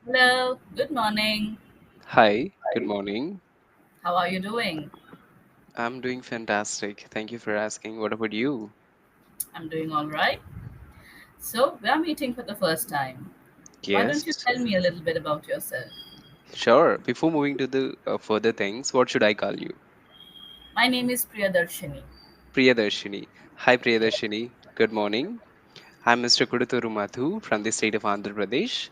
Hello, good morning. Hi, good morning. How are you doing? I'm doing fantastic. Thank you for asking. What about you? I'm doing all right. So, we are meeting for the first time. Why don't you Yes, tell me a little bit about yourself? sure. Before moving to the further things, what should I call you? My name is Priyadarshini. Priyadarshini. Hi, Priyadarshini. Good morning. I'm Mr. Kuduturu Madhu from the state of Andhra Pradesh.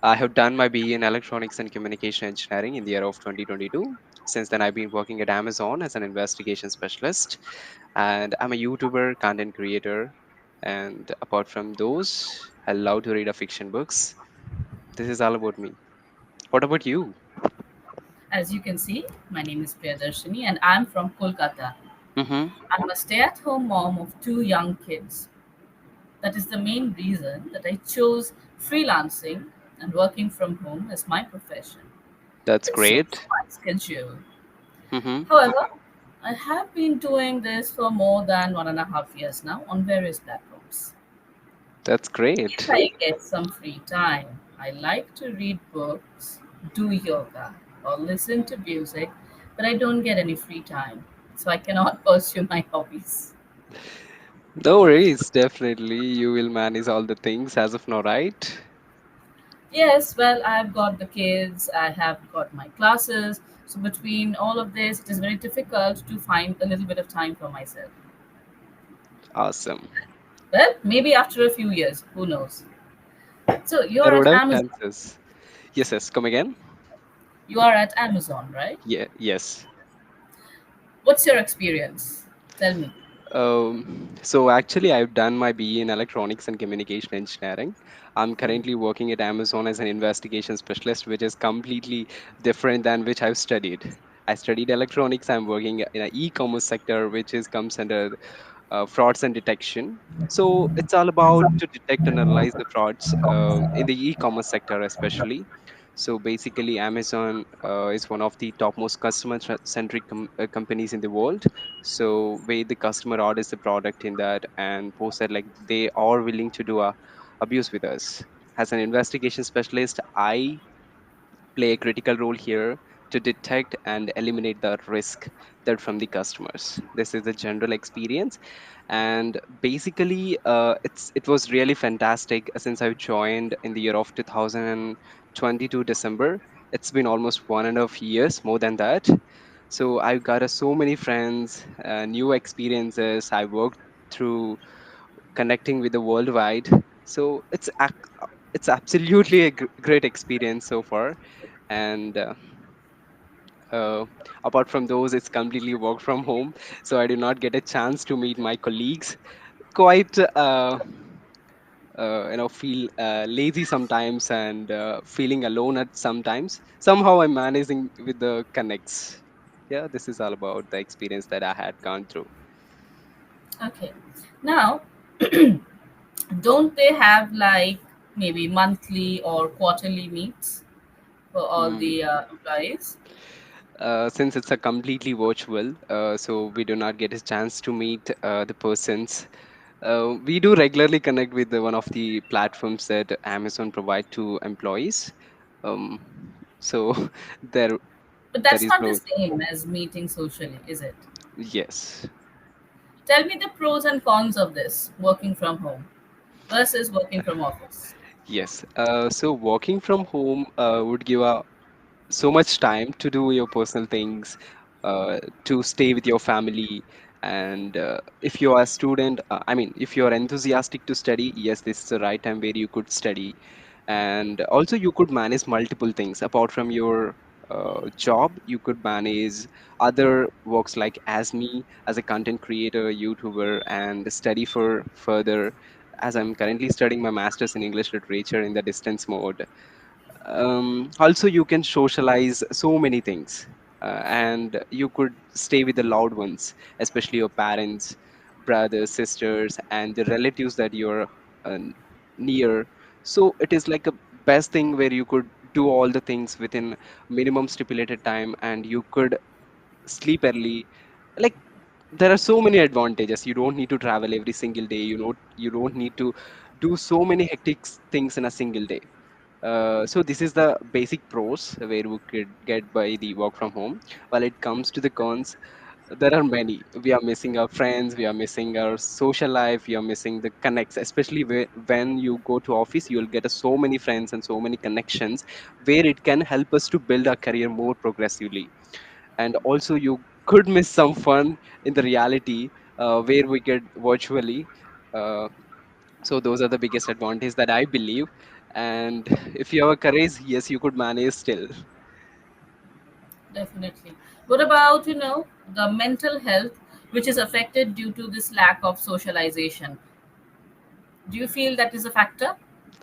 I have done my BE in Electronics and Communication Engineering in the year of 2022. Since then, I've been working at Amazon as an investigation specialist, and I'm a YouTuber, content creator. And apart from those, I love to read a fiction books. This is all about me. What about you? As you can see, my name is Priyadarshini and I'm from Kolkata. Mm-hmm. I'm a stay at home mom of two young kids. That is the main reason that I chose freelancing and working from home as my profession. That's It suits great. my schedule. Mm-hmm. However, I have been doing this for more than 1.5 years now on various platforms. That's If great. I get some free time, I like to read books, do yoga, or listen to music, but I don't get any free time, so I cannot pursue my hobbies. No worries. Definitely, you will manage all the things as of now, right? Yes, well, I've got the kids, I have got my classes, so between all of this, it is very difficult to find a little bit of time for myself. Awesome. Well, maybe after a few years, who knows? So you're There would at have Amazon. chances. Yes, yes. Come again. You are at Amazon, right? Yeah. Yes. What's your experience? Tell me. So actually, I've done my BE in Electronics and Communication Engineering. I'm currently working at Amazon as an investigation specialist, which is completely different than which I've studied. I studied electronics. I'm working in an e-commerce sector, which is comes under frauds and detection. So it's all about to detect and analyze the frauds in the e-commerce sector, especially. So basically, Amazon is one of the topmost customer-centric companies in the world. So where the customer orders the product in that and post that like they are willing to do a abuse with us. As an investigation specialist, I play a critical role here to detect and eliminate the risk that from the customers. This is the general experience, and basically, it was really fantastic since I joined in the year of 2022 December. It's been almost 1.5 years, more than that. So I've got so many friends, new experiences. I worked through connecting with the worldwide. So it's absolutely a great experience so far, and uh, apart from those, it's completely work from home, so I do not get a chance to meet my colleagues. Quite feel lazy sometimes, and feeling alone at sometimes. Somehow I'm managing with the connects. Yeah, this is all about the experience that I had gone through. Okay. Now, don't they have like maybe monthly or quarterly meets for all Hmm. the employees? Since it's a completely virtual, so we do not get a chance to meet the persons. We do regularly connect with one of the platforms that Amazon provide to employees. So there But there that's is not the no. same as meeting socially, is it? Yes, Tell me the pros and cons of this working from home versus working from office. yes. So working from home would give so much time to do your personal things, to stay with your family. And if you are a student, I mean, if you are enthusiastic to study, yes, this is the right time where you could study. And also, you could manage multiple things apart from your job. You could manage other works like as me, as a content creator, YouTuber, and study for further. As I'm currently studying my master's in English literature in the distance mode, also you can socialize so many things, and you could stay with the loved ones, especially your parents, brothers, sisters, and the relatives that you're uh, near. So it is like a best thing where you could do all the things within minimum stipulated time, and you could sleep early. Like, there are so many advantages. You don't need to travel every single day. You don't need to do so many hectic things in a single day. So this is the basic pros where we could get by the work from home. While it comes to the cons, there are many. We are missing our friends, we are missing our social life, we are missing the connects, especially when you go to office, you'll get so many friends and so many connections where it can help us to build our career more progressively. And also you could miss some fun in the reality where we get virtually. uh, so those are the biggest advantage that I believe. And if you have a courage, yes, you could manage still. Definitely. What about, the mental health which is affected due to this lack of socialization? Do you feel that is a factor?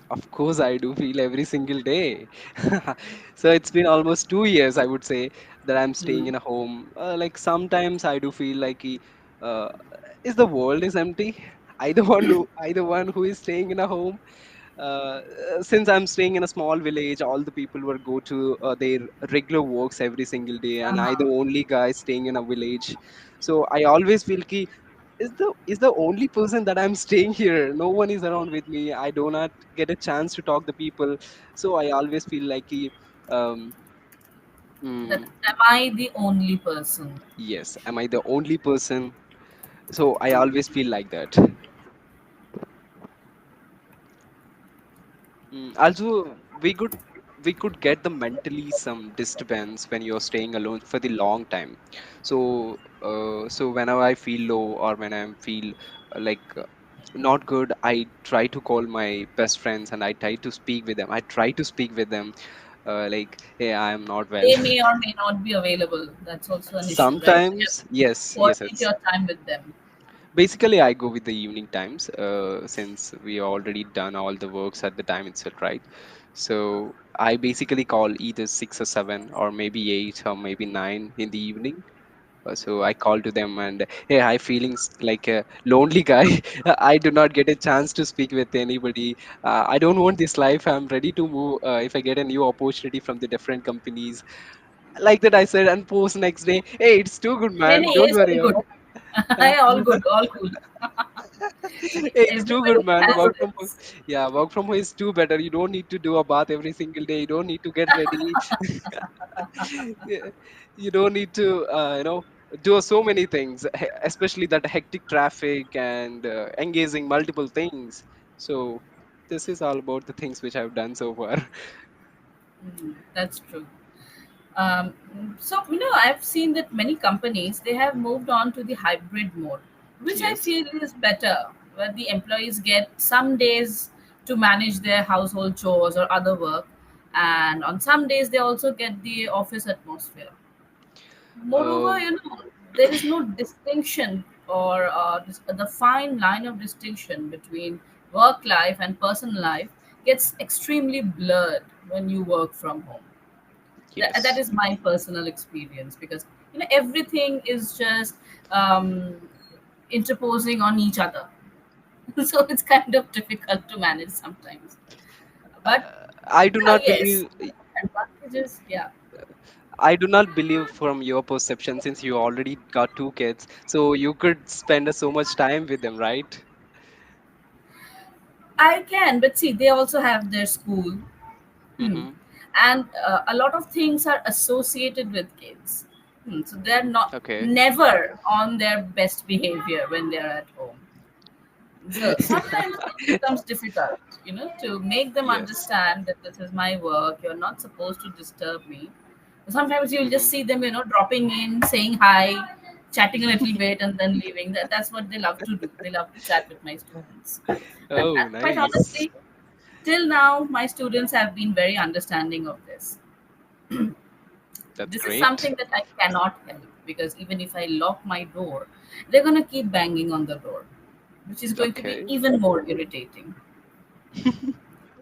Of course, I do feel every single day. So it's been almost 2 years, I would say, that I'm staying Hmm. in a home. Like sometimes I do feel like, uh, is the world is empty? I the one who is staying in a home. uh, since I'm staying in a small village, all the people will go to their regular works every single day, and I the Uh-huh. only guy staying in a village. So I always feel ki is the only person that I'm staying here. No one is around with me. I do not get a chance to talk to people. So I always feel like um, That mm, am I the only person? yes, am I the only person? So I always feel like that. Also, we could get the mentally some disturbance when you're staying alone for the long time. So whenever I feel low or when I feel like not good, I try to call my best friends and I try to speak with them. I try to speak with them, like, hey, I am not well. They may or may not be available. That's also an issue, right? So you have Sometimes, yes, to yes, coordinate yes. your time with them. Basically, I go with the evening times, since we already done all the works at the time itself, right? So I basically call either 6 or 7 or maybe 8 or maybe 9 in the evening. So I call to them and, hey, I feeling like a lonely guy. I do not get a chance to speak with anybody. I don't want this life. I'm ready to move if I get a new opportunity from the different companies. Like that, I said, and post next day, hey, it's too good, Hey, man. hey, Don't it's worry. all good. Hey, all good, all cool. It's too good, Everybody man. has Work from home. this. Yeah, work from home is too better. You don't need to do a bath every single day. You don't need to get ready. Yeah, you don't need to, do so many things, especially that hectic traffic and engaging multiple things. So this is all about the things which I've done so far. That's true. Um, so I've seen that many companies they have moved on to the hybrid mode, which I Yes. feel is better, where the employees get some days to manage their household chores or other work, and on some days they also get the office atmosphere. Moreover, Um, there is no distinction or the fine line of distinction between work life and personal life gets extremely blurred when you work from home. That yes. is my personal experience, because everything is just um, interposing on each other. So it's kind of difficult to manage sometimes, but I do not yes, believe. advantages, yeah. I do not believe from your perception, since you already got 2 kids, so you could spend so much time with them, right? I can, but see, they also have their school. Hmm. Mm-hmm. And a lot of things are associated with kids. So they're not Okay. never on their best behavior when they're at home. So sometimes it becomes difficult, to make them Yes. understand that this is my work. You're not supposed to disturb me. Sometimes you'll just Mm-hmm. see them, dropping in, saying hi, chatting a little bit, and then leaving. That's what they love to do. They love to chat with my students, Oh, and quite nice. honestly, till now, my students have been very understanding of this. That's This is great. something that I cannot help, because even if I lock my door, they're going to keep banging on the door, which is going to be Okay. even more irritating.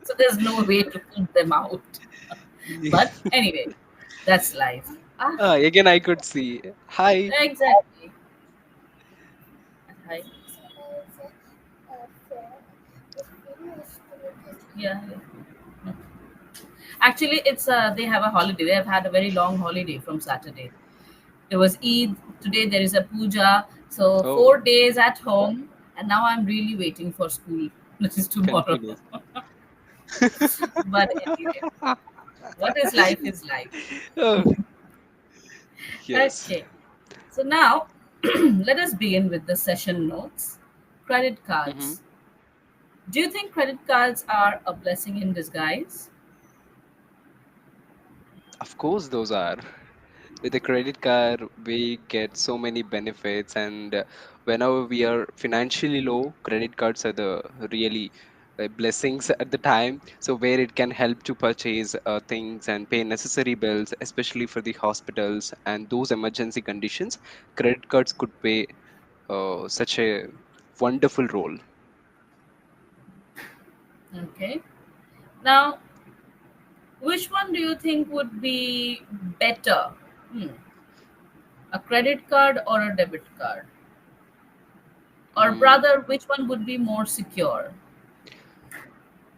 So there's no way to keep them out. But anyway, that's life. Ah, Again, I could see. Hi. exactly. Hi. Yeah, yeah. Actually, it's they have a holiday. They have had a very long holiday from Saturday. There was Eid. Today there is a puja. So Oh, 4 days at home, and now I'm really waiting for school, which is tomorrow. continues. But anyway, what is life is life. Oh, yes. Okay, so now let us begin with the session notes. Credit Hmm. cards. Do you think credit cards are a blessing in disguise? Of course, those are. With a credit card, we get so many benefits, and whenever we are financially low, credit cards are the really blessings at the time. So where it can help to purchase things and pay necessary bills, especially for the hospitals and those emergency conditions, credit cards could play such a wonderful role. Okay. Now, which one do you think would be better? Hmm. A credit card or a debit card? Or Mm, rather, which one would be more secure?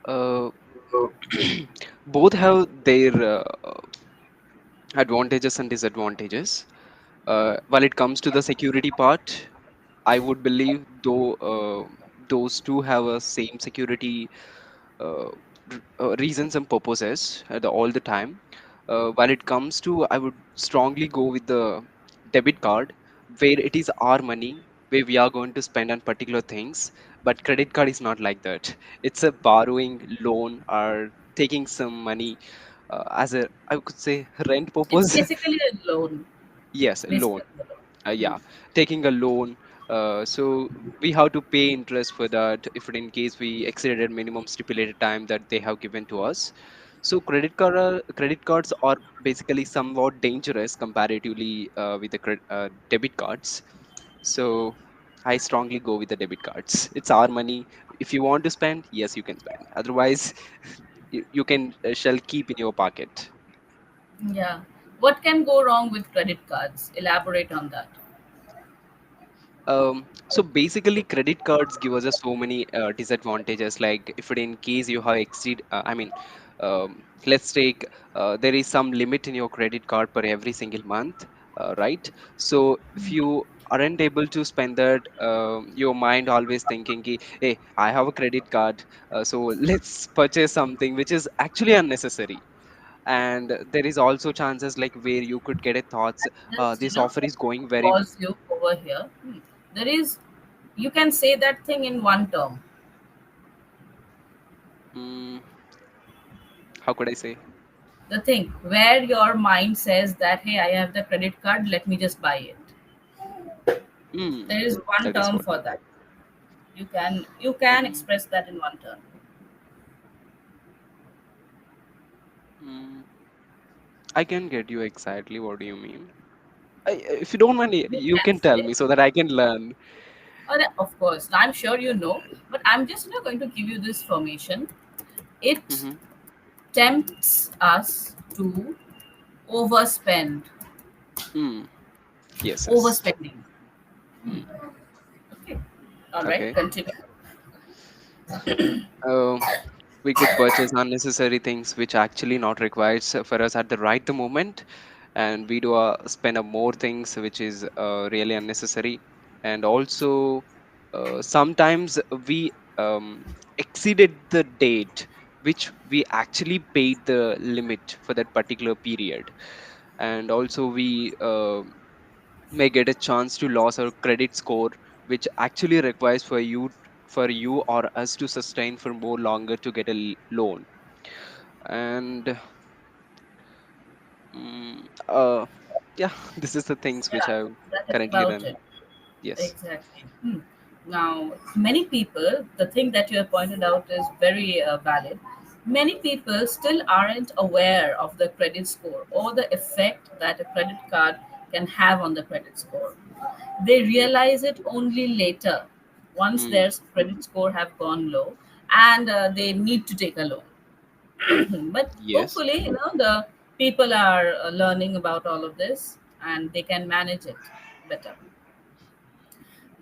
uh, both have their advantages and disadvantages. While it comes to the security part, I would believe though those two have a same security uh, reasons and purposes all the time. While it comes to, I would strongly go with the debit card, where it is our money, where we are going to spend on particular things. But credit card is not like that. It's a borrowing loan or taking some money as a, I could say, rent It's purpose. basically a loan. Yes, It's loan. basically a loan. Yeah, taking a loan. So we have to pay interest for that if in case we exceeded minimum stipulated time that they have given to us. So credit cards are basically somewhat dangerous comparatively with the debit cards. So I strongly go with the debit cards. It's our money. If you want to spend, yes, you can spend. Otherwise, you can shall keep in your pocket. Yeah. What can go wrong with credit cards? Elaborate on that. So basically, credit cards give us so many disadvantages. Like if it in case you have exceed, let's take there is some limit in your credit card per every single month, right? So if you aren't able to spend that, your mind always thinking, ki, hey, I have a credit card, so let's purchase something which is actually unnecessary. And there is also chances like where you could get a thoughts, Just, this offer let is me going very. pause you over here. There is, you can say that thing in one term. Mm, how could I say? The thing where your mind says that, hey, I have the credit card, let me just buy it. Mm, There is one that is term what. for that. You can Um, express that in one term. mm, I can get you exactly what do you mean. If you don't mind, You you can can tell say, me so that I can learn. of course, I'm sure you know, but I'm just going to give you this formation. It Mm-hmm. tempts us to overspend, Mm, yes, yes. overspending. Mm, Okay. All right, okay. continue. Uh, we could purchase unnecessary things which actually not required for us at the right the moment, and we do spend more things which is really unnecessary. And also sometimes we exceeded the date which we actually paid the limit for that particular period. And also we may get a chance to lose our credit score, which actually requires for you or us to sustain for more longer to get a loan. And yeah, this is the things which Yeah, I've that is currently about done. it. Yes. Exactly. Now, many people, the thing that you have pointed out is very valid. Many people still aren't aware of the credit score or the effect that a credit card can have on the credit score. They realize it only later, once Mm, their credit score have gone low and they need to take a loan. But yes. hopefully, the people are learning about all of this and they can manage it better.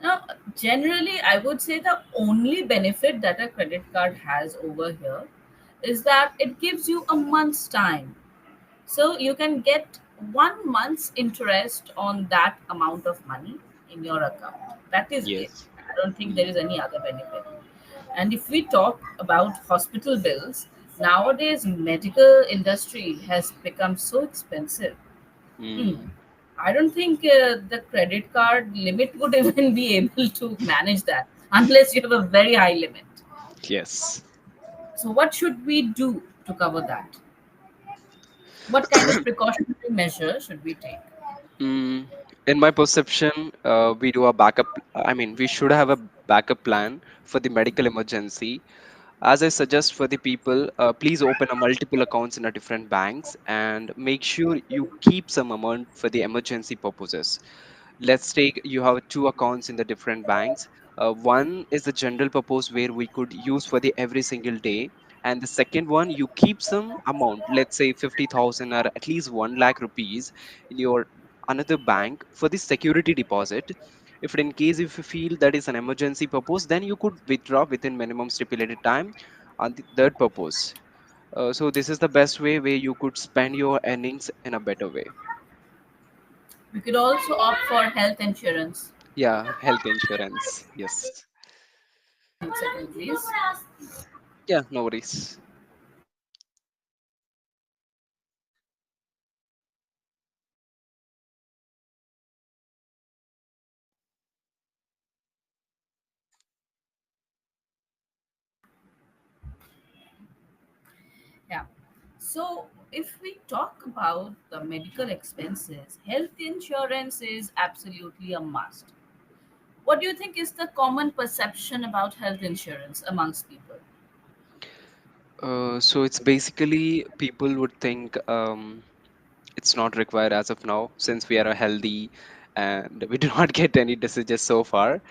Now, generally, I would say the only benefit that a credit card has over here is that it gives you a month's time. So you can get 1 month's interest on that amount of money in your account. That is it. Yes. I don't think there Mm, is any other benefit. And if we talk about hospital bills, Nowadays, medical industry has become so expensive. Hmm. Mm, I don't think the credit card limit would even be able to manage that unless you have a very high limit. yes. So, what should we do to cover that? What kind of precautionary measures should we take? Mm, in my perception, we do a backup. I mean, we should have a backup plan for the medical emergency. As I suggest for the people, please open a multiple accounts in a different banks and make sure you keep some amount for the emergency purposes. Let's take you have two accounts in the different banks. One is the general purpose where we could use for the every single day, and the second one you keep some amount, let's say 50,000 or at least 1 lakh rupees in your another bank for the security deposit. If in case if you feel that is an emergency purpose, then you could withdraw within minimum stipulated time on the third purpose. So this is the best way where you could spend your earnings in a better way. We could also opt for health insurance. Yeah, health insurance. Yes. 1 second, please. Yeah, no worries. Yeah. So, if we talk about the medical expenses, health insurance is absolutely a must. What do you think is the common perception about health insurance amongst people? So it's basically people would think it's not required as of now since we are healthy and we do not get any diseases so far.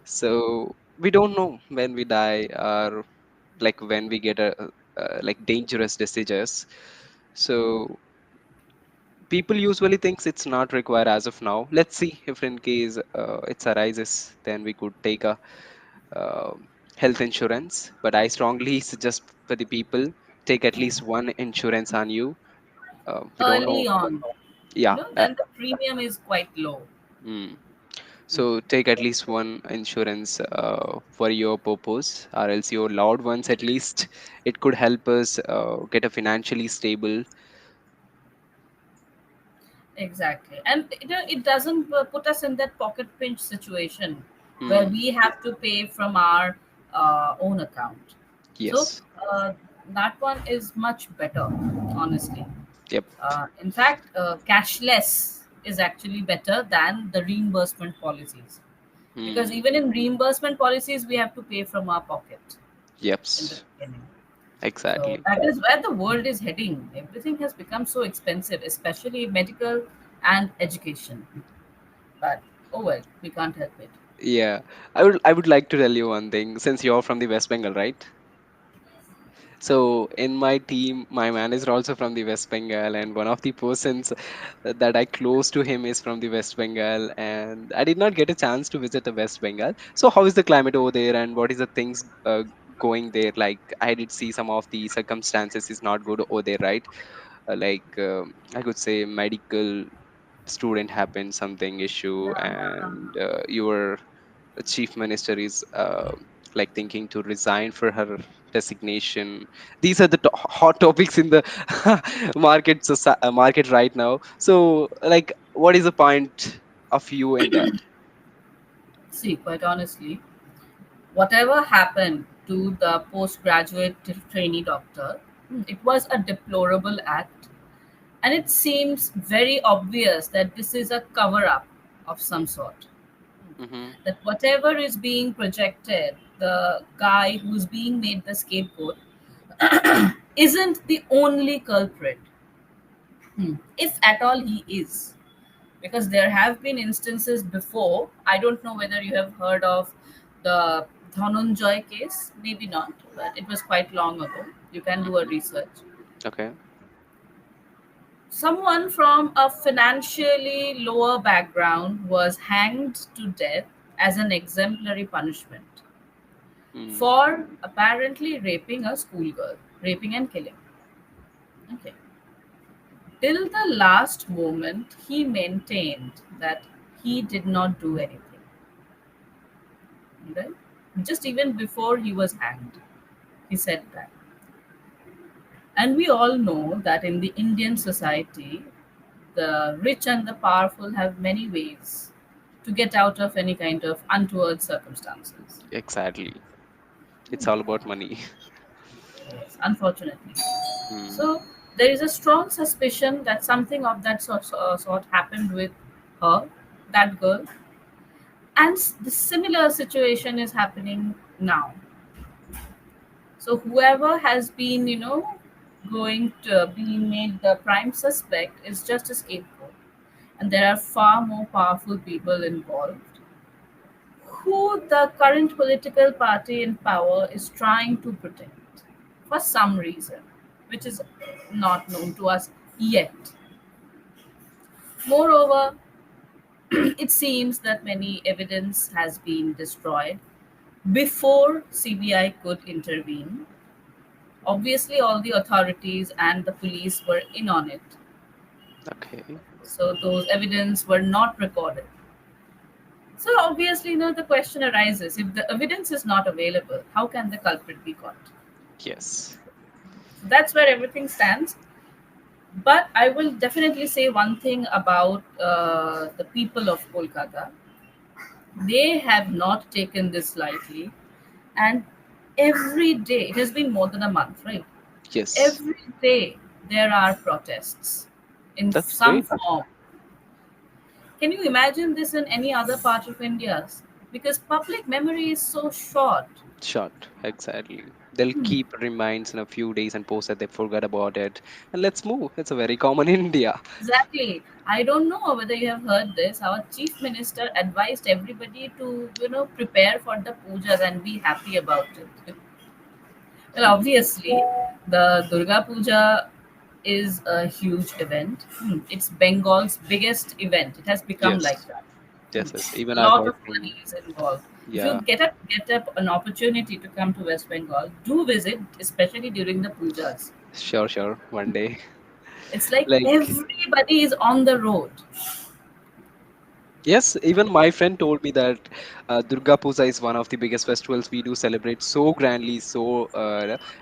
So we don't know when we die or like when we get a like dangerous diseases. So people usually thinks it's not required as of now. Let's see if in case it arises, then we could take a health insurance. But I strongly suggest for the people take at least one insurance on you. We don't know. Early on, Yeah. then the premium is quite low. Mm. So take at least one insurance for your purpose, or else your loved ones at least. It could help us get a financially stable. Exactly. And it doesn't put us in that pocket pinch situation where Mm. we have to pay from our own account. So Yes. uh, that one is much better, honestly. Yep. In fact, cashless is actually better than the reimbursement policies, because Mm. even in reimbursement policies, we have to pay from our pocket Yep. in the beginning. So Exactly. that is where the world is heading. Everything has become so expensive, especially medical and education. But oh well, we can't help it. Yeah. I would like to tell you one thing since you're from the West Bengal, right? So in my team, my manager also from the West Bengal, and one of the persons that I close to him is from the West Bengal, and I did not get a chance to visit the West Bengal. So how is the climate over there, and what is the things going there? Like I did see some of the circumstances is not good over there, right? I could say medical student happened something issue, and your chief minister is like thinking to resign for her designation. These are the hot topics in the market right now. So like what is the point of you in that? See, quite honestly, whatever happened to the postgraduate trainee doctor, it was a deplorable act. And it seems very obvious that this is a cover up of some sort. Mm-hmm. That whatever is being projected, the guy who's being made the scapegoat isn't the only culprit, if at all he is. Because there have been instances before. I don't know whether you have heard of the Dhananjoy case, maybe not, but it was quite long ago. You can do a Mm-hmm. research. Okay. Someone from a financially lower background was hanged to death as an exemplary punishment Mm. for apparently raping a schoolgirl, raping and killing. Okay. Till the last moment, he maintained that he did not do anything. Right? Just even before he was hanged, he said that. And we all know that in the Indian society, the rich and the powerful have many ways to get out of any kind of untoward circumstances. Exactly. It's all about money. Yes, unfortunately. Hmm. So there is a strong suspicion that something of that sort happened with her, that girl, and the similar situation is happening now. So whoever has been, going to being made the prime suspect is just a scapegoat, and there are far more powerful people involved who the current political party in power is trying to protect for some reason, which is not known to us yet. Moreover, it seems that many evidence has been destroyed before CBI could intervene. Obviously, all the authorities and the police were in on it, Okay. so those evidence were not recorded. So obviously, the question arises: if the evidence is not available, how can the culprit be caught? Yes. So that's where everything stands. But I will definitely say one thing about the people of Kolkata. They have not taken this lightly, and every day, it has been more than a month, right? Yes. Every day there are protests in That's some great. form. Can you imagine this in any other part of India? Because public memory is so short. Short. Exactly. They'll keep reminds in a few days and post that they forgot about it. And let's move. It's a very common in India. Exactly. I don't know whether you have heard this. Our chief minister advised everybody to, prepare for the pujas and be happy about it. Well, obviously, the Durga Puja is a huge event. It's Bengal's biggest event. It has become like Yes. that. Yes, yes. Even A I've lot heard of from, money is involved. If you yeah, get up an opportunity to come to West Bengal, do visit, especially during the pujas. sure, sure, one day. It's like Like, everybody is on the road. yes, even my friend told me that Durga Puja is one of the biggest festivals we do celebrate so grandly, so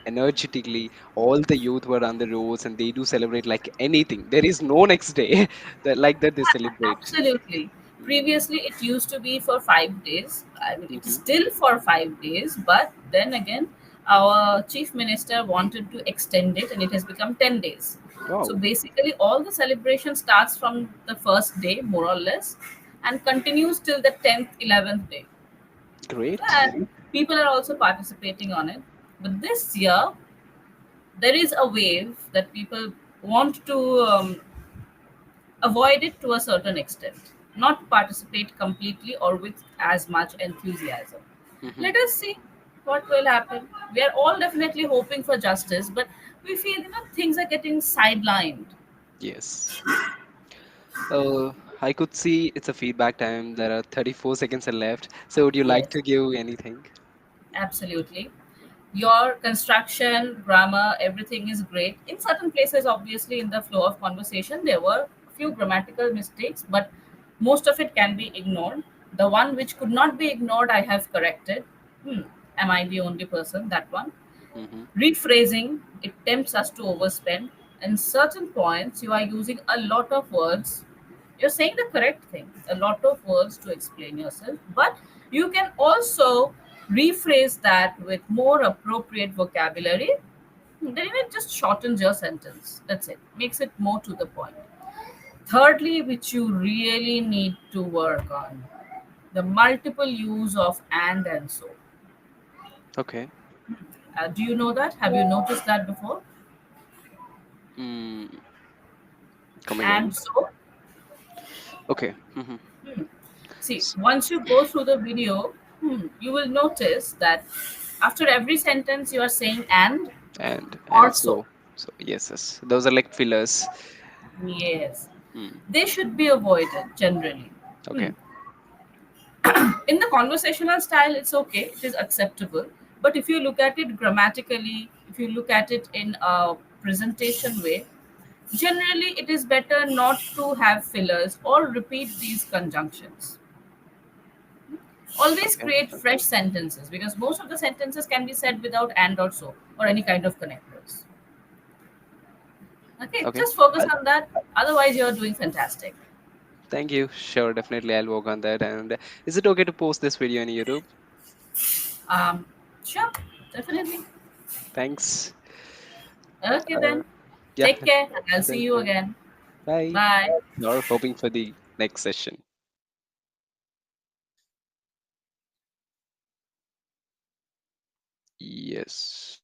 energetically. All the youth were on the roads and they do celebrate like anything. There is no next day that like that they celebrate. Absolutely. Previously, it used to be for 5 days. I mean, it is Mm-hmm. still for 5 days, but then again, our chief minister wanted to extend it, and it has become 10 days. So Wow, basically, all the celebration starts from the first day, more or less, and continues till the 10th, 11th day. great. And people are also participating on it. But this year, there is a wave that people want to avoid it to a certain extent, not participate completely or with as much enthusiasm. Mm-hmm. Let us see what will happen. We are all definitely hoping for justice, but we feel things are getting sidelined. Yes. I could see it's a feedback time. There are 34 seconds left. So would you like Yes, to give anything? absolutely. Your construction, grammar, everything is great. In certain places, obviously, in the flow of conversation, there were a few grammatical mistakes, but most of it can be ignored. The one which could not be ignored, I have corrected. Hmm. Am I the only person? That one. Mm-hmm. Rephrasing, it tempts us to overspend. In certain points, you are using a lot of words. You're saying the correct thing, a lot of words to explain yourself, but you can also rephrase that with more appropriate vocabulary. Then it just shortens your sentence. That's it. Makes it more to the point. Thirdly, which you really need to work on, the multiple use of and so. Okay. Do you know that? Have you noticed that before? Mm, come again. And so, Okay. Mm-hmm. see, once you go through the video, you will notice that after every sentence you are saying And or so. so yes, yes. Those are like fillers. Yes, Hmm. they should be avoided generally. Hmm. Okay. In the conversational style, it's okay, it is acceptable. But if you look at it grammatically, if you look at it in a presentation way, generally it is better not to have fillers or repeat these conjunctions. Always Okay. create fresh sentences because most of the sentences can be said without and or so or any kind of connectors. Okay, Okay. just focus I'll, on that. Otherwise, you're doing fantastic. thank you. Sure, definitely I'll work on that. And is it okay to post this video on YouTube? Um, sure, definitely. Thanks. Okay, Uh, then. yeah. Take care, and I'll see Thank you you. again. Bye. Bye. You're hoping for the next session. Yes.